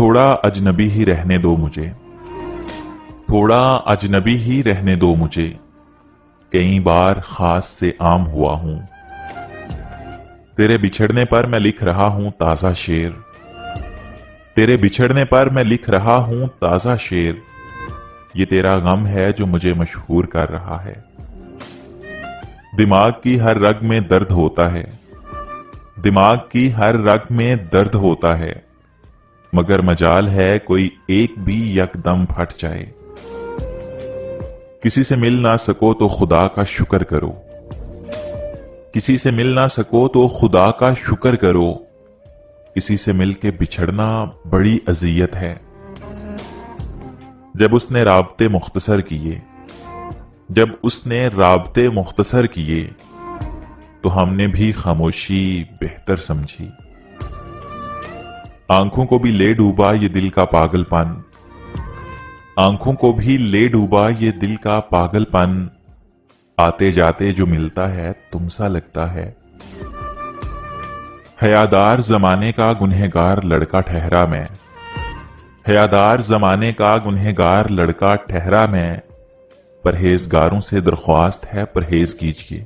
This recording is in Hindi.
थोड़ा अजनबी ही रहने दो मुझे, थोड़ा अजनबी ही रहने दो मुझे, कई बार खास से आम हुआ हूं। तेरे बिछड़ने पर मैं लिख रहा हूं ताजा शेर, तेरे बिछड़ने पर मैं लिख रहा हूं ताजा शेर। ये तेरा गम है जो मुझे मशहूर कर रहा है। दिमाग की हर रग में दर्द होता है, दिमाग की हर रग में दर्द होता है, मगर मजाल है कोई एक भी यकदम फट जाए। किसी से मिल ना सको तो खुदा का शुक्र करो, किसी से मिल ना सको तो खुदा का शुक्र करो। किसी से मिल के बिछड़ना बड़ी अजियत है। जब उसने राब्ते मुख्तसर किए, जब उसने राब्ते मुख्तसर किए, तो हमने भी खामोशी बेहतर समझी। आंखों को भी ले डूबा ये दिल का पागलपन, आंखों को भी ले डूबा ये दिल का पागलपन। आते जाते जो मिलता है तुमसा लगता है। हयादार जमाने का गुनहगार लड़का ठहरा मैं, हयादार जमाने का गुनहगार लड़का ठहरा मैं। परहेजगारों से दरख्वास्त है परहेज कीजिए,